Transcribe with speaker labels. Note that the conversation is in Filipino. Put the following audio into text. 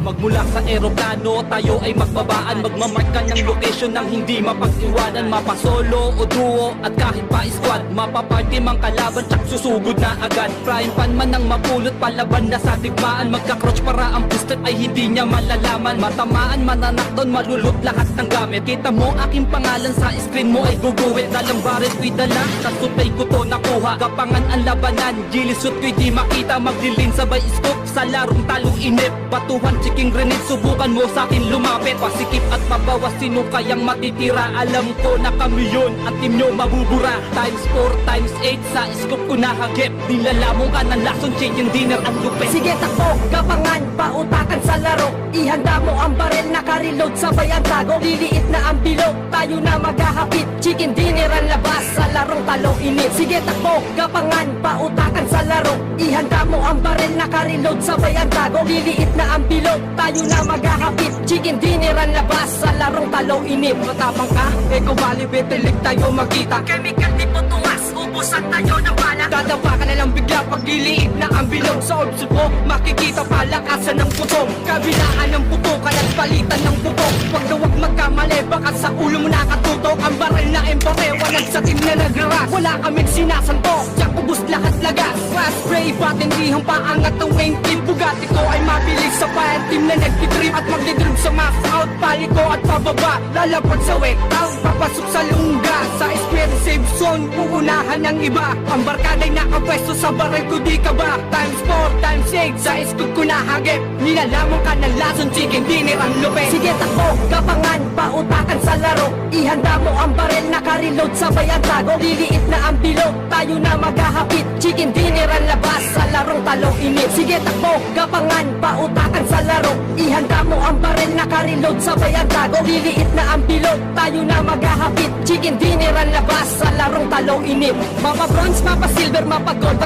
Speaker 1: Magmula sa eroplano, tayo ay magbabaan. Magmamark ka ng location nang hindi mapag-iwanan. Mapasolo o duo at kahit pa squad, mapaparty mang kalaban tsak susugod na agad. Prime pan man ang mapulot, palaban na sa digmaan. Magka-crouch para ang boosted ay hindi niya malalaman. Matamaan, mananakdon, malulot lahat ng gamit. Kita mo aking pangalan sa screen mo ay guguwit. Dalang baret ko'y dala, sa supay ko to nakuha. Kapangan ang labanan, gilisot ko'y di makita. Maglilin sabay scoop sa larong talong inip. Batuhan, chiking grenade, subukan mo sa akin lumapit. Pasikip at mabawas, sino kayang matitira? Alam ko na kami yun, at team nyo mabubura. Times 4, times 8, sa scoop ko nahagip. Nilalamong ka ng lason, chicken dinner at lupit.
Speaker 2: Sige takbo, kapangan, pautakan sa laro. Ihanda mo ang barel, naka-reload, sabay ang tago. Liliit na ang bilog, tayo na maghahapit. Chicken dinner ang labas, sa larong talong init. Sige takbo, kapangan, pautakan sa laro. Ihanda mo ang barel, naka-reload, sabay ang tago. Liliit na ang bilog, tayo na maghahapit. Chicken dinner ang labas, sa larong talong init.
Speaker 1: Matapang ka, ikaw bali betilig tayo magkita.
Speaker 2: Chemical di po tumas, ubusan tayo ng bala.
Speaker 1: Dadapa ka na lang bigla pag liliit na ang bilog. Sa orbs mo, makikita palakasan ng putong. Kabilaan ng putukan at palitan ng putok. Huwag na huwag magkamali, baka sa ulo mo nakatutok. Ang baril na embore, walang sa team na nagraras. Wala kaming sinasanto, tsak ubus lahat lagas. Flash spray, patindihang paangat ng wing tip. Bugatti ko ay mabilis sa fire team na nagtitrip. At magdidrip sa mass out, pali ko at pababa. Lalapag sa wet out, papasok sa lungga. Sa spirit safe zone, uunahan ng iba. Ang barkada'y nakapwesto sa baril ko, di ka ba? Times 4, times 8, sa scoop ko nahagip. Nilalamang ka ng lason, chicken dinner ang lupit.
Speaker 2: Sige takbo, kapangan, pautakan sa laro. Ihanda mo ang barel, naka-reload, sabay ang tago. Liliit na ang bilog, tayo na maghahapit. Chicken dinner ang labas, sa larong talong init. Sige takbo, kapangan, pautakan sa laro. Ihanda mo ang barel, naka-reload, sabay ang tago. Liliit na ang bilog, tayo na maghahapit. Chicken dinner ang labas, sa larong talong init. Mapa bronze, mapa silver, mapa gold.